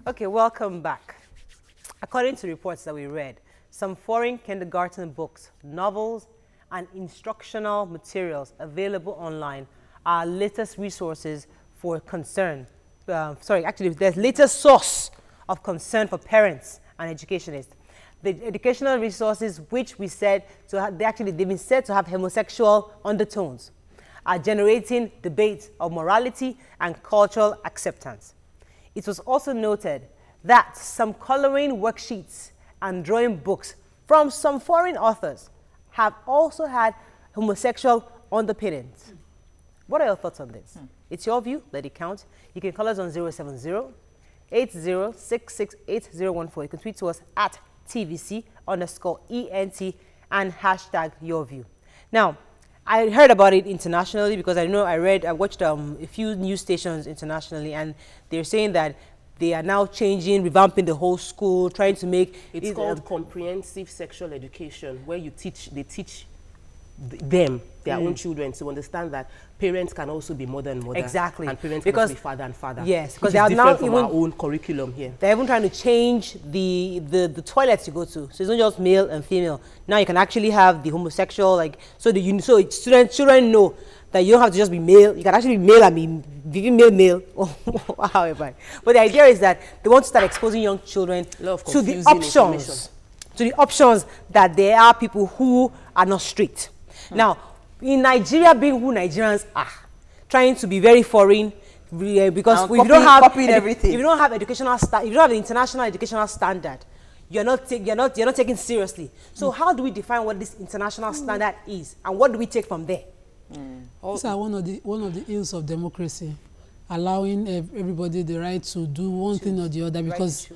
Okay, welcome back. According to reports that we read, some foreign kindergarten books, novels, and instructional materials available online are latest resources for concern. There's latest source of concern for parents and educationists. The educational resources, which we said they've been said to have homosexual undertones, are generating debates of morality and cultural acceptance. It was also noted that some coloring worksheets and drawing books from some foreign authors have also had homosexual underpinnings. What are your thoughts on this? It's your view, let it count. You can call us on 070-8066-8014. You can tweet to us at TVC_ENT and hashtag Yourview. Now, I heard about it internationally because I watched a few news stations internationally, and they're saying that they are now changing, revamping the whole school, trying to make it's called comprehensive sexual education, where they teach them, their own children, to understand that parents can also be mother and mother. Exactly. And parents can also be father and father. Yes, because they are now from our own curriculum here. They're even trying to change the toilets you go to. So it's not just male and female. Now you can actually have the homosexual, so children know that you don't have to just be male. You can actually be male and be male, however. But the idea is that they want to start exposing young children to the options that there are people who are not straight. Now, in Nigeria, being who Nigerians are, trying to be very foreign, because if you don't have everything, if you don't have if you don't have the international educational standard, you're not taken seriously. So how do we define what this international standard is, and what do we take from there? These are one of the ills of democracy, allowing everybody the right to do one thing or the other, because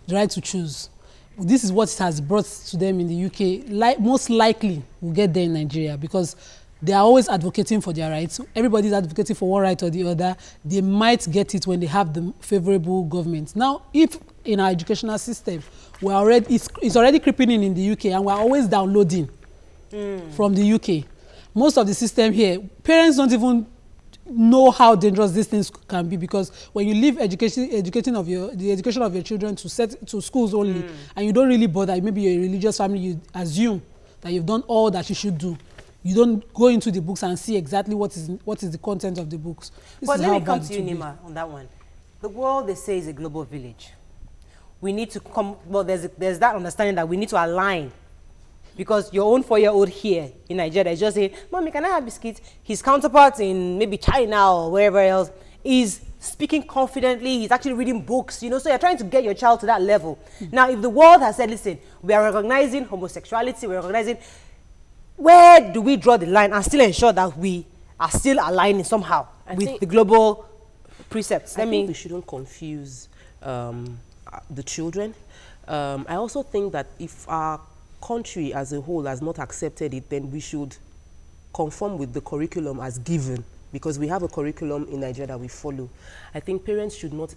the right to choose. This is what it has brought to them in the UK. Most likely will get there in Nigeria, because they are always advocating for their rights. Everybody is advocating for one right or the other. They might get it when they have the favorable government. Now, if in our educational system, it's already creeping in the UK, and we're always downloading from the UK. Most of the system here, parents don't even know how dangerous these things can be, because when you leave the education of your children to schools only, and you don't really bother, maybe you're a religious family, you assume that you've done all that you should do. You don't go into the books and see exactly what is the content of the books. But let me come to you, Nima, on that one. The world, they say, is a global village. We need to come, well, there's that understanding that we need to align. Because your own 4-year-old here in Nigeria is just saying, Mommy, can I have biscuits? His counterpart in maybe China or wherever else is speaking confidently. He's actually reading books, so you're trying to get your child to that level. Now, if the world has said, listen, we are recognizing homosexuality, we're recognizing, where do we draw the line and still ensure that we are still aligning somehow with the global precepts? I think we shouldn't confuse the children. I also think that if our country as a whole has not accepted it, then we should conform with the curriculum as given, because we have a curriculum in Nigeria that we follow. I think parents should not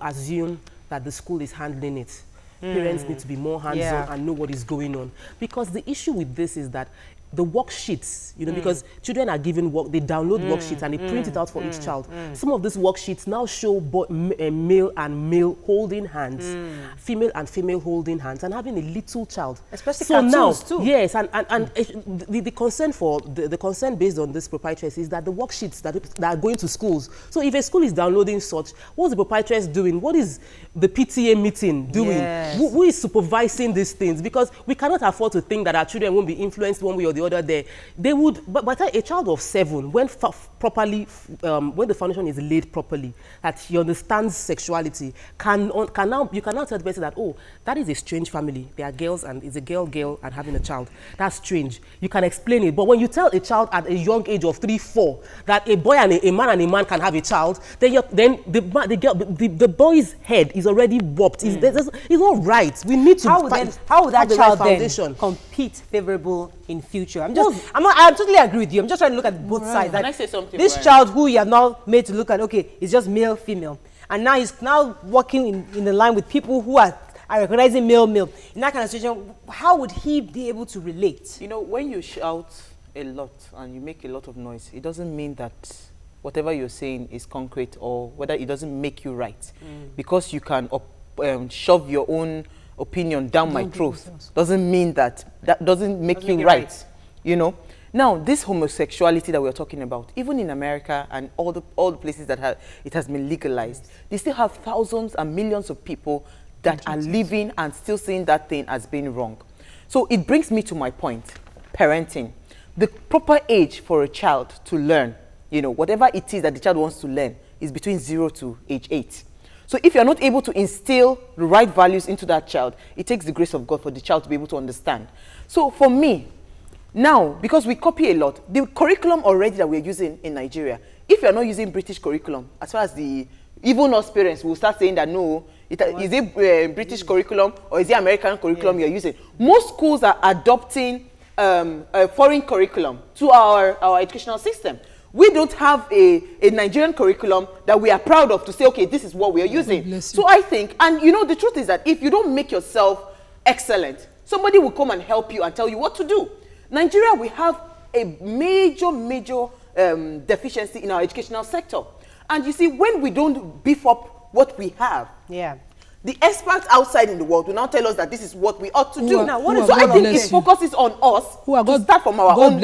assume that the school is handling it. Parents need to be more hands-on and know what is going on, because the issue with this is that the worksheets, because children are given work, they download worksheets and they print it out for each child. Some of these worksheets now show male and male holding hands, female and female holding hands, and having a little child. Especially cartoons too. Yes, and the concern the concern based on this proprietress is that the worksheets that are going to schools. So if a school is downloading such, what's the proprietress doing? What is the PTA meeting doing? Yes. Who is supervising these things? Because we cannot afford to think that our children won't be influenced one way or the other there. They would, but a child of 7, when the foundation is laid properly, that he understands sexuality, you can now tell the person that, oh, that is a strange family. They are girls, and it's a girl and having a child. That's strange. You can explain it. But when you tell a child at a young age of 3, 4 that a boy and a man can have a child, then the boy's head is already warped. It's not right. We need to how would that child then compete favorable in future? I totally agree with you. I'm just trying to look at both sides. Can I say something? This child who you have now made to look at, okay, it's just male, female, and now he's now working in the line with people who are recognizing male. In that kind of situation, how would he be able to relate? When you shout a lot and you make a lot of noise, it doesn't mean that whatever you're saying is concrete or whether it doesn't make you right. Because you can shove your own opinion down my throat doesn't mean that doesn't make you right, you know. Now, this homosexuality that we're talking about, even in America and all the places that it has been legalized, they still have thousands and millions of people that are living and still seeing that thing as being wrong. So it brings me to my point, parenting. The proper age for a child to learn, you know, whatever it is that the child wants to learn is between 0 to age 8. So if you're not able to instill the right values into that child, it takes the grace of God for the child to be able to understand. So for me, now, because we copy a lot, the curriculum already that we're using in Nigeria, if you're not using British curriculum, as far as even us parents will start saying that, no, is it British curriculum or is it American curriculum you're using? Most schools are adopting a foreign curriculum to our educational system. We don't have a Nigerian curriculum that we are proud of to say, okay, this is what we are using. So I think, and you know, the truth is that if you don't make yourself excellent, somebody will come and help you and tell you what to do. Nigeria, we have a major deficiency in our educational sector. And you see, when we don't beef up what we have, the experts outside in the world will now tell us that this is what we ought to do. So I think it focuses on us to start from our own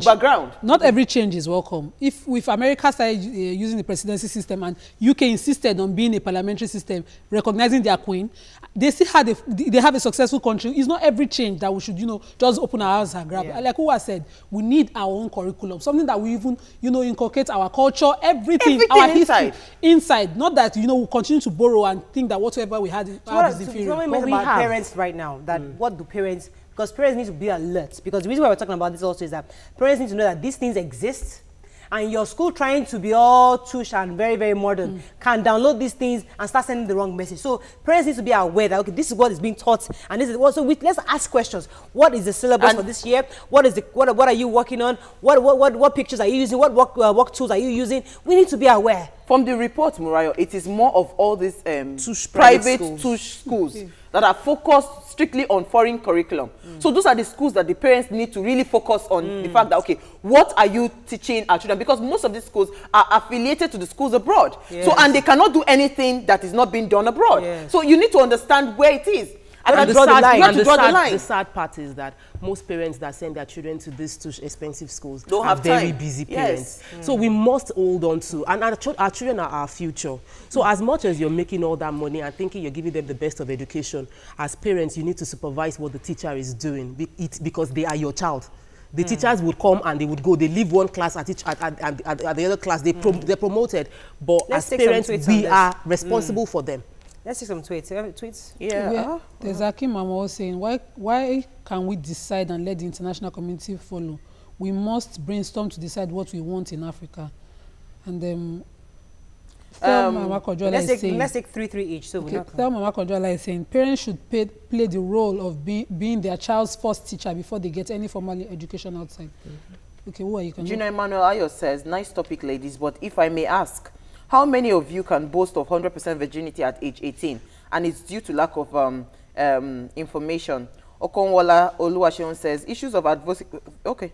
background. Not every change is welcome. If America started using the presidency system and UK insisted on being a parliamentary system, recognizing their queen, they still had they have a successful country. It's not every change that we should, you know, just open our eyes and grab. Like Uwa said, we need our own curriculum, something that we even, you know, inculcate our culture, everything our history inside. Not that, you know, we continue to borrow and think that whatever we had is inferior. So what we about parents right now, that what do parents, because parents need to be alert, because the reason why we're talking about this also is that parents need to know that these things exist, and your school trying to be all tush and very modern can download these things and start sending the wrong message. So parents need to be aware that, okay, this is what is being taught, and this is what, so let's ask questions. What is the syllabus for this year? What is what are you working on? What pictures are you using? What work tools are you using? We need to be aware. From the report, Murayo, it is more of all these private schools that are focused strictly on foreign curriculum. So those are the schools that the parents need to really focus on the fact that, okay, what are you teaching our children? Because most of these schools are affiliated to the schools abroad. So, and they cannot do anything that is not being done abroad. So you need to understand where it is. And the sad part is that most parents that send their children to these too expensive schools don't are have very busy parents. So we must hold on to, and our children are our future. So as much as you're making all that money and thinking you're giving them the best of education, as parents, you need to supervise what the teacher is doing because they are your child. The teachers would come and they would go, they leave one class at the other class, they're promoted. But as parents, we are responsible for them. Let's see some tweets. You have tweets? Yeah. There's Akim Mama saying, why can we decide and let the international community follow? We must brainstorm to decide what we want in Africa. And then let's take 3 each. So Mama Kodjola is saying parents should play the role of being their child's first teacher before they get any formal education outside. Okay, who are you? Gina Emmanuel Ayo says, nice topic, ladies, but if I may ask, how many of you can boast of 100% virginity at age 18? And it's due to lack of information. Okonwola Oluwaseun says, issues of advocacy. Okay.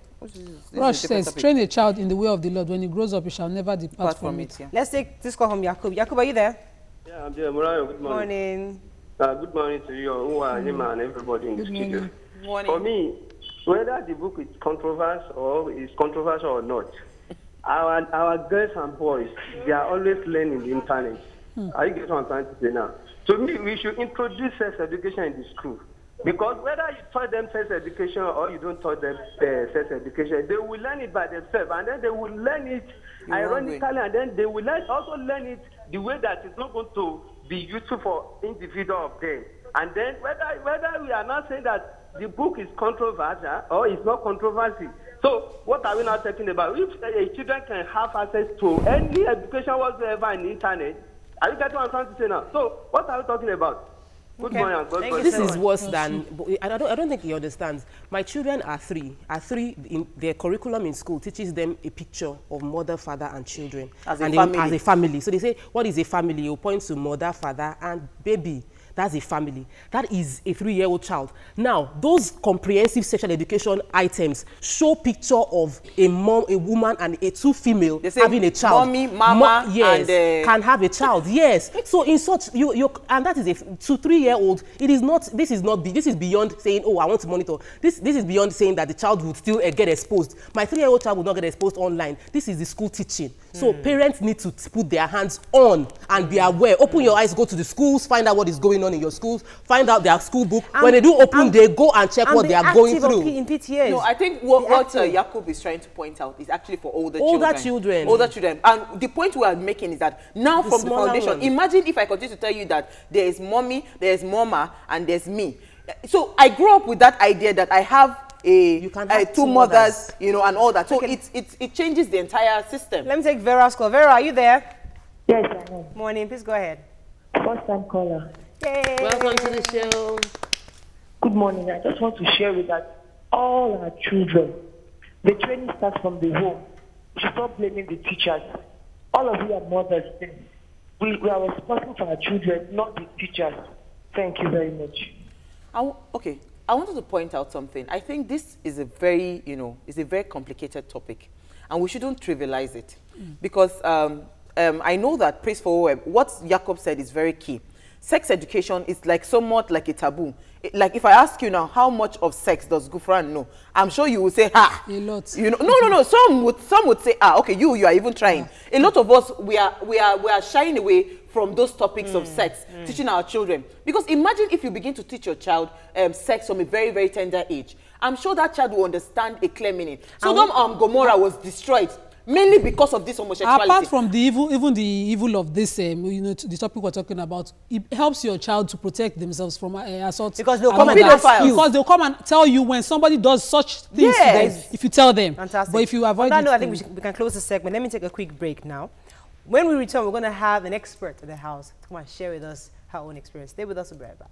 Rush says, train a child in the way of the Lord. When he grows up, he shall never depart from it. Yeah. Let's take this call from Yakub. Yakub, are you there? Yeah, I'm there. Murayo, good morning. Good morning to you, Nima, and everybody in the studio. For me, whether the book is controversial or not, our girls and boys, they are always learning the internet. Are you getting what I'm trying to say now? To me, we should introduce sex education in the school. Because whether you taught them sex education or you don't taught them sex education, they will learn it by themselves. And then they will learn it ironically, and then they will also learn it the way that it's not going to be useful for individual of them. And then whether we are not saying that the book is controversial or it's not controversy. So what are we now talking about? If children can have access to any education whatsoever in the internet, are you getting what I'm trying to say now? So what are we talking about? Good morning, and God bless. This is worse than, I don't think he understands. My children are three. In their curriculum in school teaches them a picture of mother, father, and children. As a family. So they say, what is a family? You point to mother, father, and baby. That's a family. That is a 3-year-old child. Now, those comprehensive sexual education items show picture of a mom, a woman, and two female having a child. Mommy, mama, yes, and can have a child. Yes. So in such and that is a 2-3-year-old. It is not. This is beyond saying, oh, I want to monitor. This is beyond saying that the child would still get exposed. My 3-year-old child would not get exposed online. This is the school teaching. So parents need to put their hands on and be aware. Open your eyes, go to the schools, find out what is going on in your schools, find out their school book. When they do open, they go and check what they are going through. In PTAs. No, I think what Jacob is trying to point out is actually for older children. Older children. And the point we are making is that now from the foundation, imagine if I continue to tell you that there is mommy, there is mama, and there's me. So I grew up with that idea that I have two mothers, you know, and all that. So it changes the entire system. Let me take Vera's call. Vera, are you there? Yes, I am. Morning, please go ahead. First time caller. Yay. Welcome to the show. Good morning. I just want to share with that all our children, the training starts from the home. We should stop blaming the teachers. All of you are mothers. We are responsible for our children, not the teachers. Thank you very much. Okay. I wanted to point out something. I think this is a very, it's a very complicated topic, and we shouldn't trivialize it, because I know that Praise for Web, what Jacob said is very key. Sex education is like somewhat like a taboo. Like if I ask you now, how much of sex does Gufran know? I'm sure you will say, ha. A lot. You know, no. Some would say, okay, you are even trying. A lot of us, we are shying away from those topics of sex, teaching our children. Because imagine if you begin to teach your child sex from a very, very tender age. I'm sure that child will understand a clear meaning. Sodom and Gomorrah was destroyed mainly because of this homosexuality. Apart from the evil, even the evil of this, the topic we're talking about, it helps your child to protect themselves from assault. Because they'll come and tell you when somebody does such things to them, if you tell them. Fantastic. But if you avoid I think we can close this segment. Let me take a quick break now. When we return, we're going to have an expert in the house to come and share with us her own experience. Stay with us, we'll be right back.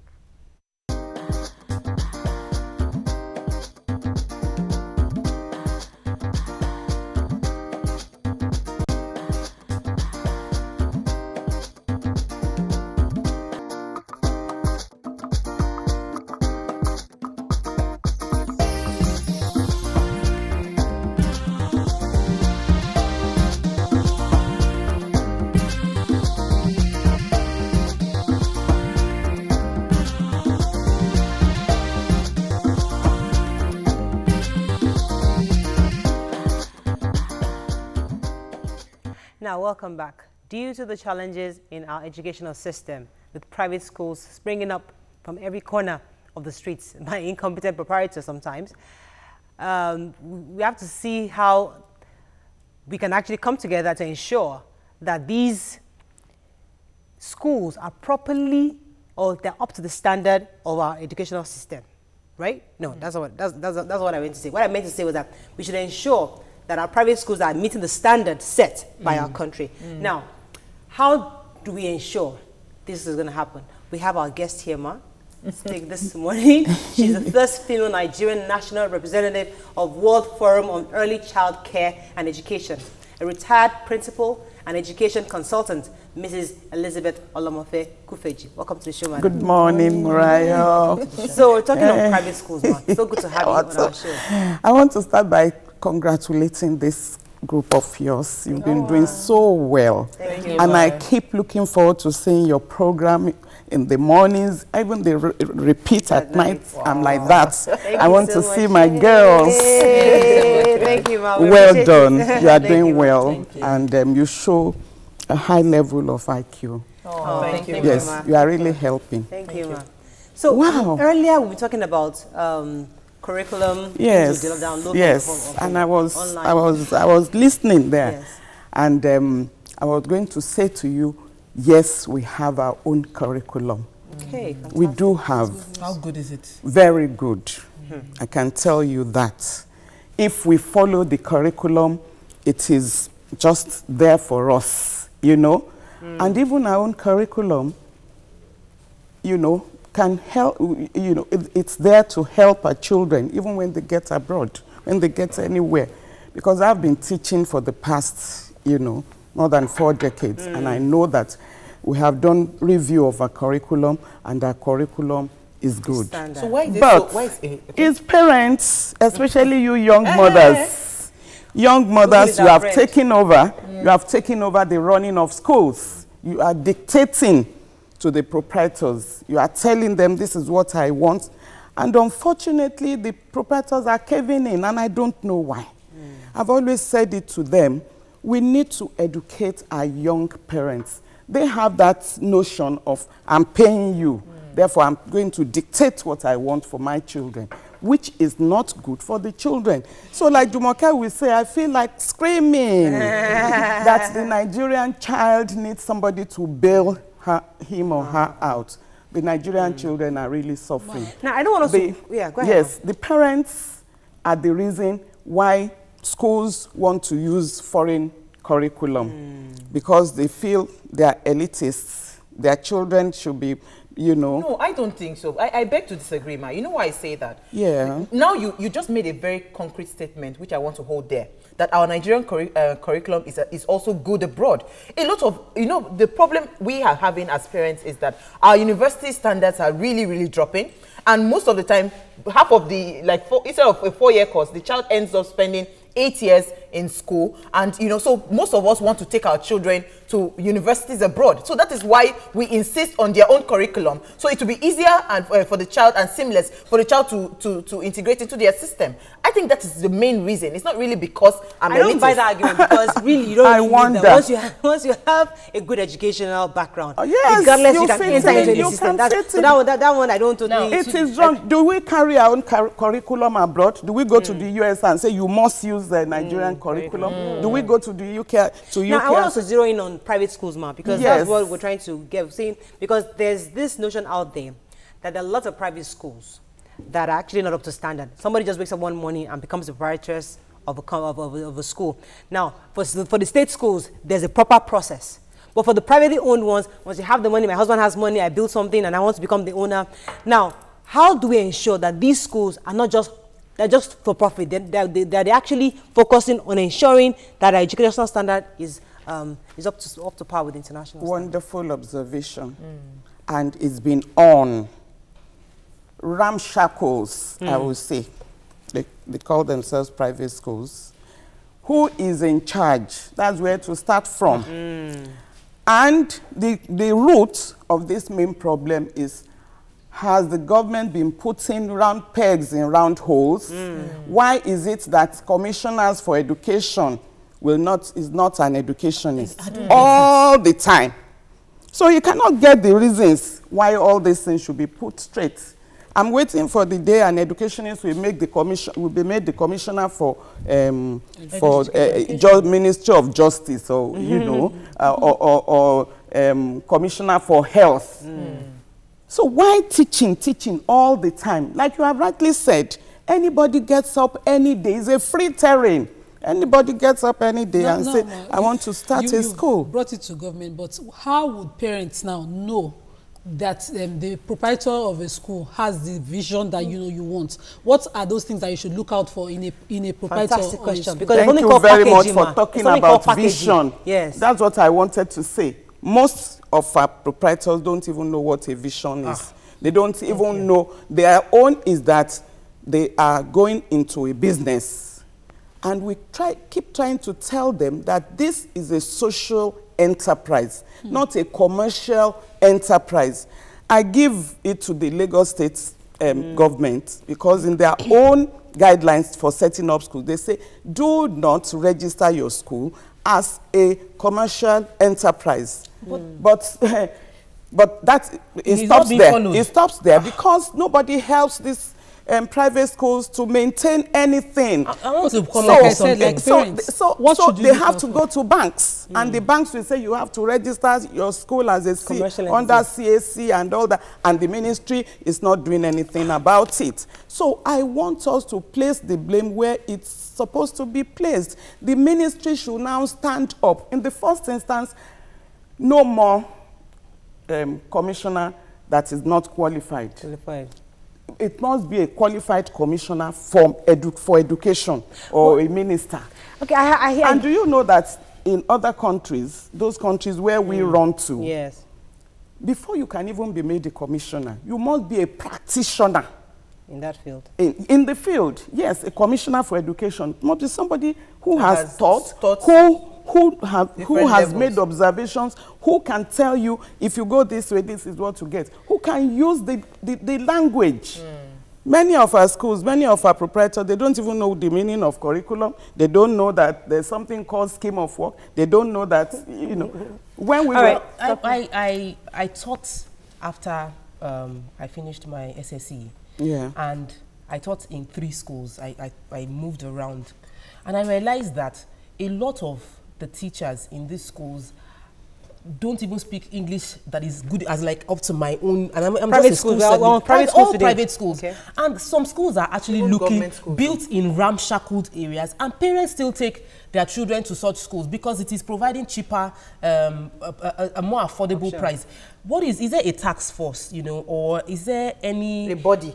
Now, welcome back. Due to the challenges in our educational system, with private schools springing up from every corner of the streets by incompetent proprietors sometimes, we have to see how we can actually come together to ensure that these schools are properly, or they're up to the standard of our educational system, right? No, that's what I meant to say. What I meant to say was that we should ensure that our private schools are meeting the standard set by our country. Now, how do we ensure this is going to happen? We have our guest here, Ma, speak this morning. She's the first female Nigerian national representative of World Forum on Early Child Care and Education, a retired principal and education consultant, Mrs. Elizabeth Olamofe Kufeji. Welcome to the show, madam. Good morning, Mariah. So we're talking about private schools, Ma. It's so good to have you on our show. I want to start by congratulating this group of yours. You've been doing so well. Thank you. And I keep looking forward to seeing your program in the mornings, even the repeat at night. I'm like that. I want to see my girls. Thank you, Ma. Well done. You are doing well. And you show a high level of IQ. Thank you. Yes, you are really helping. Thank you, Ma. So earlier we were talking about curriculum. Yes, yes, and I was listening there, yes. And I was going to say to you, yes, we have our own curriculum. Okay, we do have. How good is it? Very good. I can tell you that. If we follow the curriculum, it is just there for us, you know. And even our own curriculum, you know, can help, you know, it's there to help our children, even when they get abroad, when they get anywhere. Because I've been teaching for the past, you know, more than 4 decades, and I know that We have done review of our curriculum, and our curriculum is good. Standard. So why is it but so, why is it, it's parents, especially you young mothers. Young mothers, you have taken over. You have taken over the running of schools. You are dictating to the proprietors. You are telling them this is what I want. And unfortunately, the proprietors are caving in, and I don't know why. I've always said it to them. We need to educate our young parents. They have that notion of, I'm paying you, therefore I'm going to dictate what I want for my children, which is not good for the children. So like Jumoke will say, I feel like screaming that the Nigerian child needs somebody to bail him or her out. The Nigerian children are really suffering. Now, I don't want to... Yeah, go ahead. Yes, the parents are the reason why schools want to use foreign curriculum because they feel they are elitists. Their children should be, you know. No, I don't think so. I beg to disagree, Ma. You know why I say that? Yeah. Now you just made a very concrete statement, which I want to hold there, that our Nigerian curriculum is also good abroad. A lot of, you know, the problem we are having as parents is that our university standards are really, really dropping. And most of the time, half of the, like, instead of a 4-year course, the child ends up spending 8 years in school, and you know, so most of us want to take our children to universities abroad. So that is why we insist on their own curriculum, so it will be easier and for the child and seamless for the child to integrate into their system. I think that is the main reason. It's not really because I don't buy that argument, because really you don't need that. Once you have a good educational background, regardless you can enter into any system. So that one I don't totally. It is wrong. Do we carry our own curriculum abroad? Do we go to the US and say you must use the Nigerian curriculum? Do we go to the UK? Now, I want us to zero in on private schools, Ma, because that's what we're trying to get. Because there's this notion out there that there are lots of private schools that are actually not up to standard. Somebody just wakes up one morning and becomes the proprietress of a school. Now, for the state schools, there's a proper process. But for the privately owned ones, once you have the money, my husband has money, I build something and I want to become the owner. Now, how do we ensure that these schools are not just for profit? They're actually focusing on ensuring that our educational standard is up to par with international standard. Wonderful observation. And it's been on ramshackles, I will say. They call themselves private schools. Who is in charge? That's where to start from. And the root of this main problem is, has the government been putting round pegs in round holes? Why is it that commissioners for education is not an educationist all the time? So you cannot get the reasons why all these things should be put straight. I'm waiting for the day an educationist will be made the commissioner for Ministry of Justice, or you know, or commissioner for health. So why teaching all the time? Like you have rightly said, anybody gets up any day. It's a free terrain. Anybody gets up any day and say, I want to start a school. You brought it to government, but how would parents now know that the proprietor of a school has the vision that you want? What are those things that you should look out for in a proprietor? Fantastic question. Because thank you very much for talking about vision. Yes. That's what I wanted to say. Most of our proprietors don't even know what a vision is. They don't even know. Their own is that they are going into a business. And we keep trying to tell them that this is a social enterprise, not a commercial enterprise. I give it to the Lagos State government, because in their own guidelines for setting up schools, they say, do not register your school as a commercial enterprise. But that it stops there. It stops there because nobody helps these private schools to maintain anything. So they have to go to banks, and the banks will say you have to register your school as a under CAC and all that, and the ministry is not doing anything about it. So I want us to place the blame where it's supposed to be placed. The ministry should now stand up. In the first instance, no more commissioner that is not qualified. It must be a qualified commissioner for education, or a minister. Okay, I hear. And do you know that in other countries, those countries where we run to, yes, before you can even be made a commissioner, you must be a practitioner. In that field? In the field, yes. A commissioner for education must be somebody who has taught, who has made observations, who can tell you, if you go this way, this is what you get, who can use the language. Many of our schools, many of our proprietors, they don't even know the meaning of curriculum. They don't know that there's something called scheme of work. They don't know that, you know, when we were... I taught after I finished my SSE. Yeah. And I taught in 3 schools. I moved around. And I realized that a lot of the teachers in these schools don't even speak English that is good as like up to my own. And I'm private just a schools, school private schools. Okay. And some schools are actually built in ramshackled areas, and parents still take their children to such schools because it is providing cheaper, a more affordable price. What is there a task force, you know, or is there anybody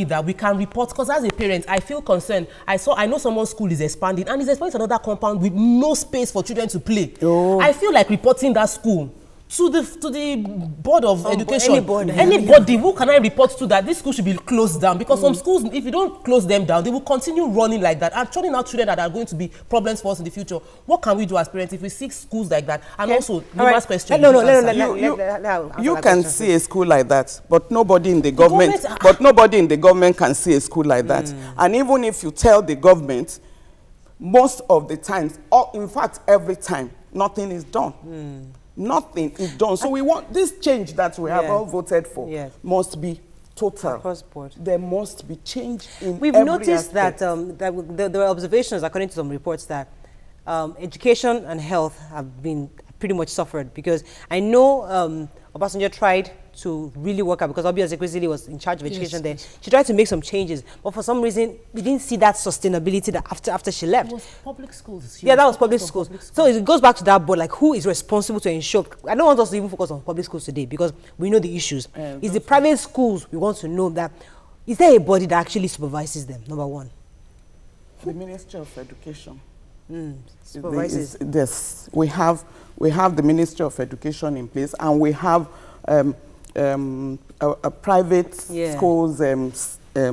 that we can report? Because as a parent, I feel concerned. I know someone's school is expanding, and it's expanding to another compound with no space for children to play. Oh. I feel like reporting that school to the board of education. Anybody who can I report to that this school should be closed down, because some schools, if you don't close them down, they will continue running like that and churning out children that are going to be problems for us in the future. What can we do as parents if we see schools like that? And also, numerous questions. You can see a school like that, but nobody in the government can see a school like that. And even if you tell the government, most of the times, or in fact every time, nothing is done. Nothing is done. So we want this change that we have all voted for must be total. Across board. There must be change in We've noticed that, there were observations, according to some reports, that education and health have been pretty much suffered, because I know Obasanjo tried to really work out, because Obi Ezekwesili was in charge of education then. She tried to make some changes, but for some reason, we didn't see that sustainability that after she left. It was public schools. Yeah, that was public schools. So it goes back to that board, like who is responsible to ensure? I don't want us to even focus on public schools today, because we know the issues. It's the private schools we want to know that, is there a body that actually supervises them, number one? The Ministry of Education. Supervises. Yes, we have the Ministry of Education in place, and we have a private schools like a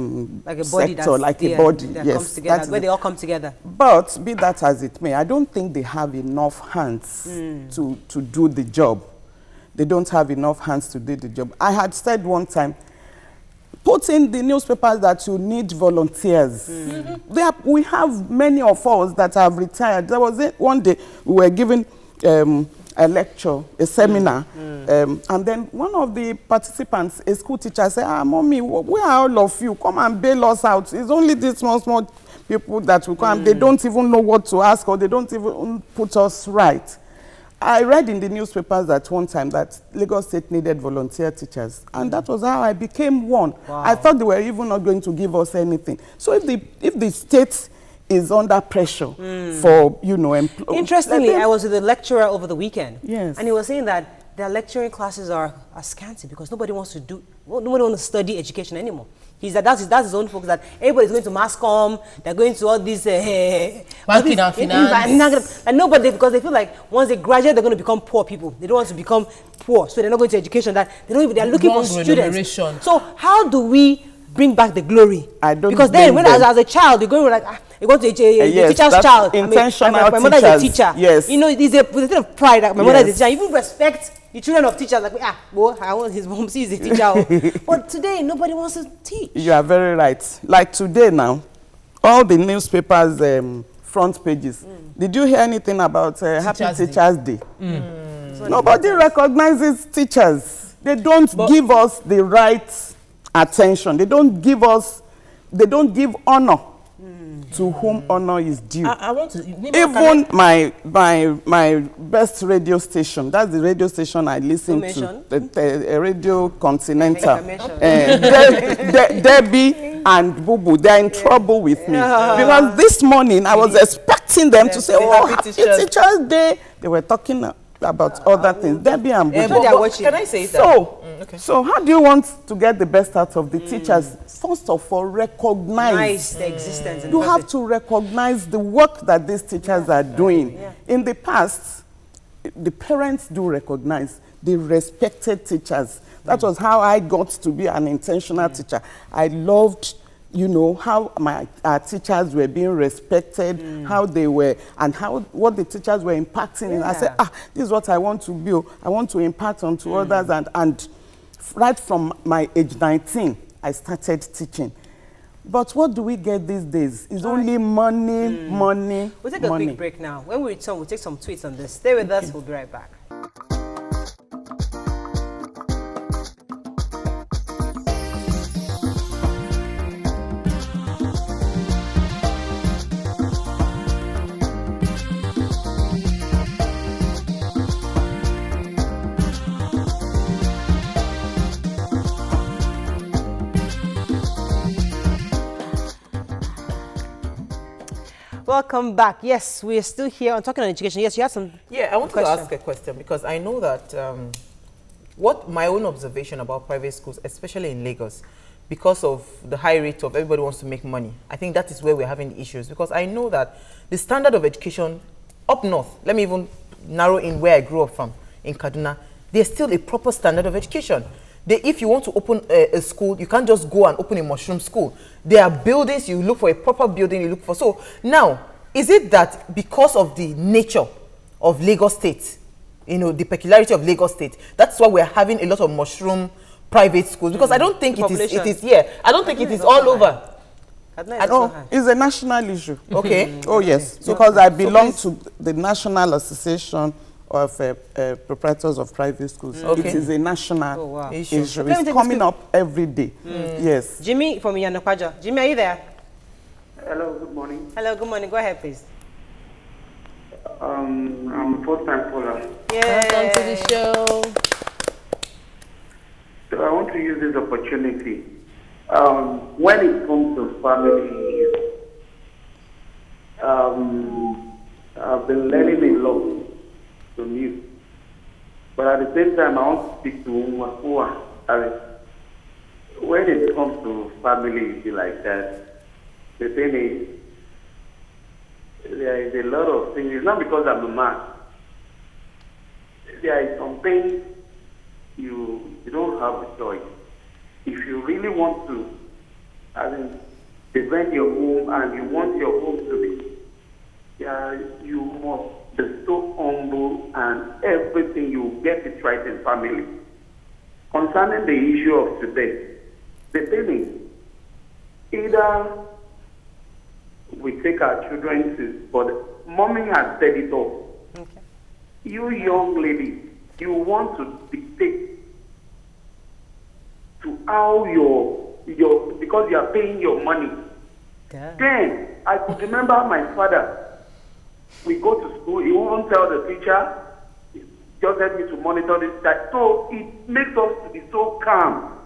body sector, like a body, that comes together, where they all come together. But be that as it may, I don't think they have enough hands to do the job. They don't have enough hands to do the job. I had said one time, put in the newspapers that you need volunteers. We have many of us that have retired. There was one day we were given a lecture, a seminar, and then one of the participants, a school teacher, said, Mommy, where are all of you? Come and bail us out. It's only these small people that will come. They don't even know what to ask, or they don't even put us right. I read in the newspapers at one time that Lagos State needed volunteer teachers, and that was how I became one. Wow. I thought they were even not going to give us anything. So if the state is under pressure for, you know, interestingly, I was with a lecturer over the weekend, and he was saying that their lecturing classes are scanty because nobody wants to study education anymore. He said that's his own focus, that everybody's going to mass comm, they're going to all these banking and finance. And nobody, because they feel like once they graduate, they're going to become poor people. They don't want to become poor, so they're not going to education. That they're looking for students. So how do we bring back the glory? Because then, when as a child, you're going like you go to a teacher's child. Intentional my mother is a teacher. Yes. You know, it's a thing of pride that my mother is a teacher. You even respect the children of teachers, like, I want his mom sees a teacher. But today, nobody wants to teach. You are very right. Like today now, all the newspapers' front pages. Did you hear anything about Happy Teachers Day? Nobody recognizes teachers. They don't give us the right attention. They don't give honor to whom honor is due. I want to even my best radio station, that's the radio station I listen to, the Radio Continental. Debbie and Bubu, they're in trouble with me because this morning I was expecting them to say, "Oh, Happy Teachers Day." They were talking about other things. Debbie and Bubu. Can I say that? So how do you want to get the best out of the teachers? First of all, recognize the existence. You have to recognize the work that these teachers are doing. In the past, the parents do recognize. they respected teachers. That was how I got to be an intentional teacher. I loved, you know, how our teachers were being respected, how they were, and what the teachers were impacting. And I said, this is what I want to be. I want to impact onto others. And right from my age 19, I started teaching. But what do we get these days? It's only money, money, We'll take a quick break now. When we return, we'll take some tweets on this. Stay with us. We'll be right back. Welcome back. Yes, we are still here on Talking on Education. Yes, you have some. Yeah, I want to ask a question because I know that what my own observation about private schools, especially in Lagos, because of the high rate of everybody wants to make money, I think that is where we're having issues. Because I know that the standard of education up north, let me even narrow in where I grew up from, in Kaduna, there's still a proper standard of education. If you want to open a school, you can't just go and open a mushroom school. There are buildings, you look for a proper building, you look for. So now, is it that because of the nature of Lagos State, you know, the peculiarity of Lagos State, that's why we're having a lot of mushroom private schools? Because I don't think it is I don't think it is all over. It's a national issue. Okay. Oh, yes. Because I belong to the National Association of proprietors of private schools. It is a national issue. It's coming up every day. Yes. Jimmy from Yanakwaja. Jimmy, are you there? Hello, good morning. Hello, good morning. Go ahead, please. I'm a first-time caller. Welcome to the show. So I want to use this opportunity. When it comes to family, I've been learning a lot from you. But at the same time, I want to speak to when it comes to family like that, the thing is, there is a lot of things. It's not because I'm a man. There is some things you don't have a choice. If you really want to, defend your home and you want your home to be, you must be so humble and everything you get it right in family. Concerning the issue of today, the thing is, either we take our children to, but mommy has said it all. Okay. You young lady, you want to dictate to how because you are paying your money. Damn. Then I could remember my father. We go to school, he won't tell the teacher, just help me to monitor this child. So it makes us to be so calm.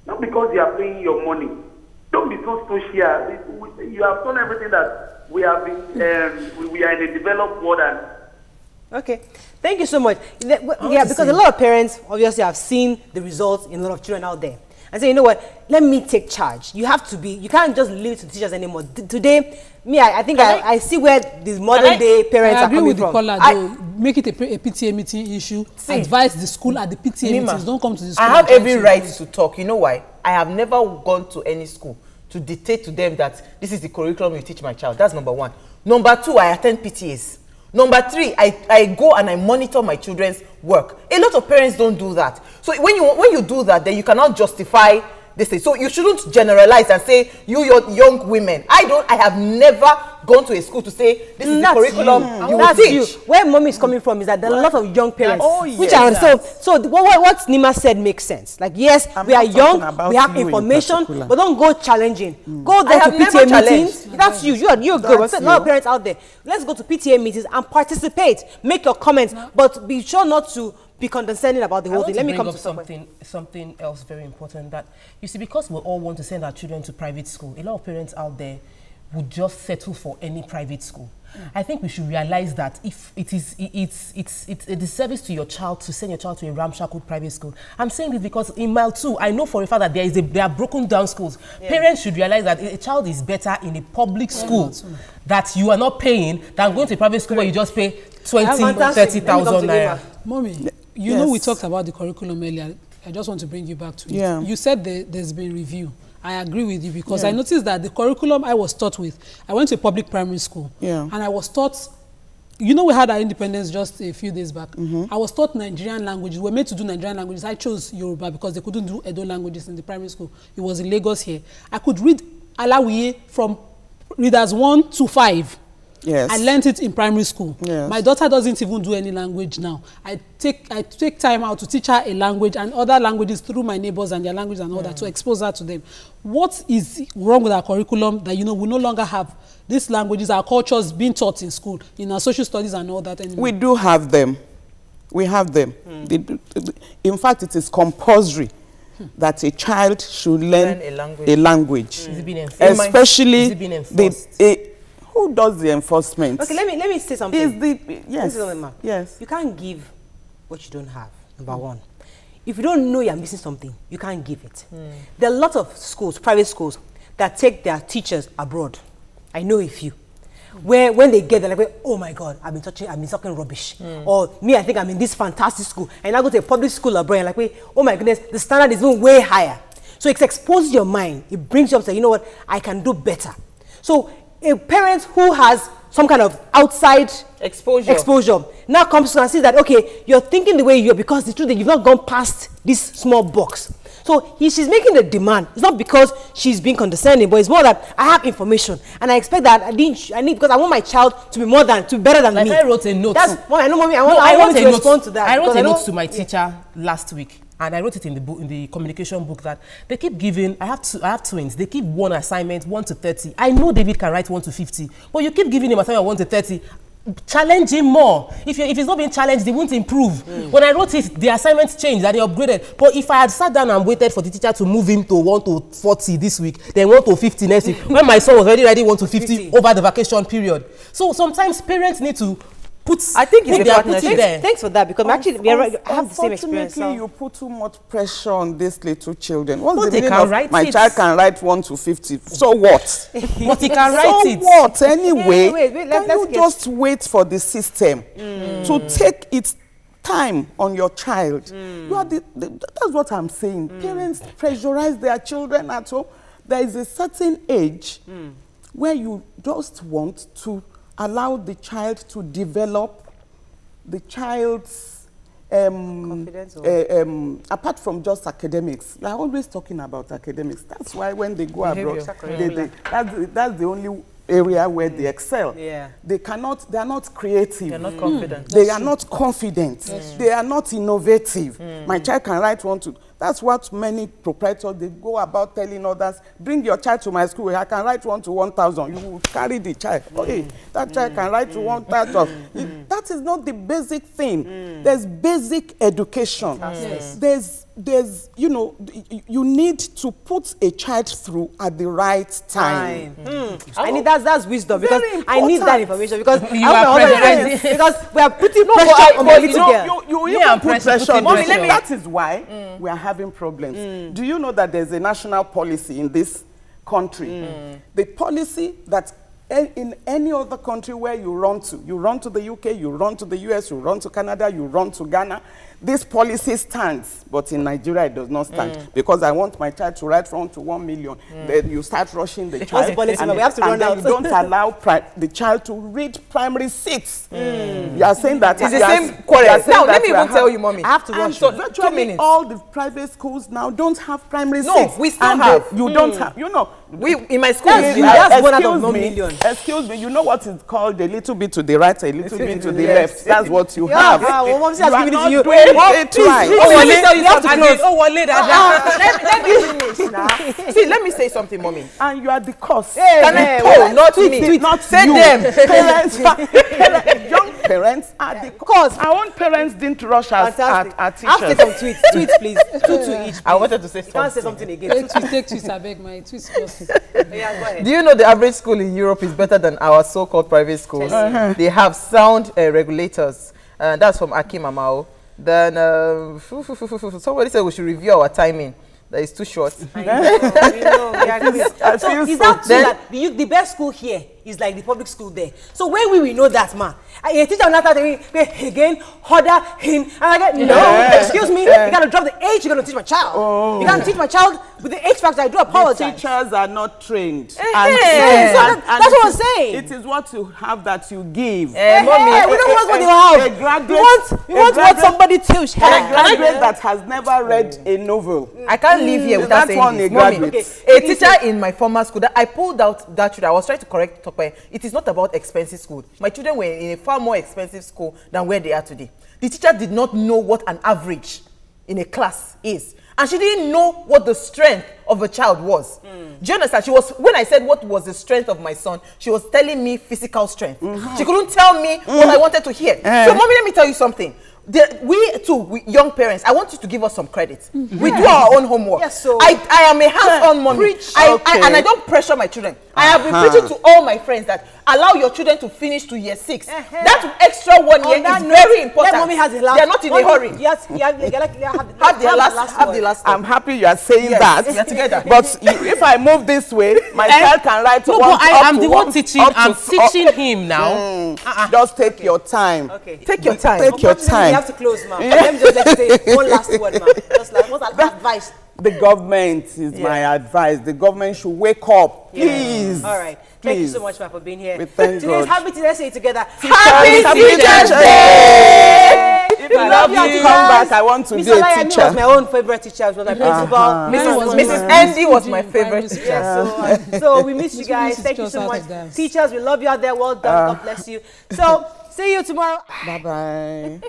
Not because you are paying your money. Don't be so social. You have done everything that we have been, we are in a developed world. Okay, thank you so much. Yeah, because a lot of parents obviously have seen the results in a lot of children out there and say, you know what, let me take charge. You have to be, you can't just leave it to teachers anymore. Today, me, I think I see where these modern day parents are coming from. I agree with the caller, though. Make it a PTA meeting issue. Advise the school at the PTA meetings. Don't come to the school. I have every right to talk. You know why? I have never gone to any school to dictate to them that this is the curriculum you teach my child. That's number one. Number two, I attend PTAs. Number three, I go and I monitor my children's work. A lot of parents don't do that. So when you do that, then you cannot justify this. So you shouldn't generalize and say, you're young women. I have never gone to a school to say, this is the curriculum you will teach. Where mommy is coming from is that there are a lot of young parents, which are so what Nima said makes sense. Like, yes, we are young, we have information, but don't go challenging. Go there to PTA meetings. That's you. You're good. There's a lot of parents out there. Let's go to PTA meetings and participate. Make your comments, but be sure not to be condescending about the whole thing. Let me come to something else very important, that you see, because we all want to send our children to private school, a lot of parents out there would just settle for any private school. I think we should realize that if it's a disservice to your child to send your child to a ramshackle private school. I'm saying this because in Mile 2, I know for a fact that there are broken down schools. Parents should realize that a child is better in a public school that you are not paying than going to a private school where you just pay 20,000, 30,000 naira. Mommy, You know, we talked about the curriculum earlier. I just want to bring you back to it. You said there's been review. I agree with you because I noticed that the curriculum I was taught with, I went to a public primary school and I was taught, you know, we had our independence just a few days back. I was taught Nigerian languages. We were made to do Nigerian languages. I chose Yoruba because they couldn't do Edo languages in the primary school. It was in Lagos here. I could read Alawode from readers 1 to 5. Yes. I learned it in primary school. Yes. My daughter doesn't even do any language now. I take time out to teach her a language and other languages through my neighbors and their language and all that to expose her to them. What is wrong with our curriculum that, you know, we no longer have these languages, our cultures being taught in school, in our social studies and all that anymore? We do have them. We have them. In fact, it is compulsory that a child should learn a language. Is it being enforced? Especially is it being enforced? Who does the enforcement? Okay, let me say something. Yes. You can't give what you don't have, number one. If you don't know you're missing something, you can't give it. There are a lot of schools, private schools, that take their teachers abroad. I know a few. Where when they get there, like, oh my God, I've been talking rubbish. Or me, I think I'm in this fantastic school. And I go to a public school abroad and like, wait, oh my goodness, the standard is even way higher. So it exposes your mind. It brings you up to say, you know what, I can do better. So a parent who has some kind of outside exposure now comes to and sees that, okay, you're thinking the way you are because the truth is you've not gone past this small box. So she's making the demand. It's not because she's being condescending, but it's more that I have information and I expect that I need because I want my child to be better than me. I wrote a note. That's why I know, mommy. I want to respond to that. I wrote a note to my teacher last week. And I wrote it in the book, in the communication book, that they keep giving. I have twins. They keep one assignment 1 to 30. I know David can write 1 to 50, but you keep giving him assignment 1 to 30. Challenge him more. If he's not being challenged, they won't improve. When I wrote it, the assignments changed and they upgraded. But if I had sat down and waited for the teacher to move him to 1 to 40 this week, then 1 to 50 next week, when my son was already writing 1 to 50 over the vacation period. So sometimes parents need to I think it's a partnership. Thanks for that, because actually we have the same experience. Unfortunately, you put too much pressure on these little children. What's the meaning of my child can write 1 to 50? So what? But he can write it. So what? Anyway, can you just wait for the system to take its time on your child? You are that's what I'm saying. Parents pressurize their children at home. There is a certain age where you just want to allow the child to develop the child's confidence, apart from just academics. You're always talking about academics. That's why when they go abroad, that's the only area where they excel. They are not creative. They're not confident. They are not confident. They are not innovative. My child can write 1 to. That's what many proprietors, they go about telling others, bring your child to my school, I can write 1 to 1,000. You will carry the child. Okay, that child can write to 1,000. That is not the basic thing. There's basic education. There's, you know, you need to put a child through at the right time. I need that's wisdom, because I need that information, because because we are putting pressure on the little girl. You even put pressure on them. That is why we are having problems. Do you know that there's a national policy in this country? The policy that in any other country where you run to the UK, you run to the US, you run to Canada, you run to Ghana, this policy stands, but in Nigeria it does not stand, because I want my child to write from to 1 million. Then you start rushing the child, and we have to run out. You don't allow the child to read primary 6. You are saying that it's the same quarrel. Now let me even tell you, mommy, I have to rush. So virtually all the private schools now don't have primary 6. No, we still have. You don't have. You know, in my school, that's 1 out of 1 million. Excuse me, you know what is called a little bit to the right, a little bit to the left. That's what you have. Well, Mom has given it to you. Let me finish now. See, let me say something, mommy. And you are the cause. Can I? Not me. Not say you. Them. Young parents are the cause. Our own parents didn't rush us at teachers. I'll say some tweets, please. 2 to each. I wanted to say something. You can't say something again. Take tweets, I beg my tweets. Yeah, go ahead. Do you know the average school in Europe is better than our so-called private schools? They have sound regulators. That's from Akim Amao. Then somebody said we should review our timing. That is too short. I know. So is that true that the best school here is like the public school there. So when we know that, man, a teacher will not tell me again, order him, and I get no, excuse me, you gotta drop the age. You're gonna teach my child. You can't teach my child with the age factor. I do apologize. The teachers are not trained. So that's what I'm saying. It is what you have that you give. Mommy, we don't want what you have. A graduate, we want what somebody teaches. A graduate that has never read a novel. I can't live here without saying this. Mommy, a teacher in my former school, that I pulled out that children. I was trying to correct Tope. It is not about expensive school. My children were in a far more expensive school than where they are today. The teacher did not know what an average in a class is. And she didn't know what the strength of a child was. Do you understand? She was, when I said what was the strength of my son, she was telling me physical strength. She couldn't tell me what I wanted to hear. So, mommy, let me tell you something. We young parents, I want you to give us some credit. We do our own homework. Yes, so I am a hands-on mommy. And I don't pressure my children. I have been preaching to all my friends that allow your children to finish to year 6. That extra 1 year is very important. Mommy has the last. They are not in a hurry. Yes, have the last. I'm happy you are saying that. We are together. But if I move this way, my child can write no, but I am the one teaching. I'm teaching him now. Just take your time. Okay. Take your time. Take your time. You have to close, ma'am. Let me just say one last word, ma'am. Just like what's advice? The government is my advice. The government should wake up, please. All right. Thank you so much, ma'am, for being here. Today's Happy Teachers. Let's say it together. Happy Teachers Day! If I love you, come back. I want to be a teacher. Was my own favorite teacher. She was my principal. Mrs. Andy was my favorite teacher. So we miss you guys. Thank you so much. Teachers, we love you out there. Well done. God bless you. So see you tomorrow. Bye-bye.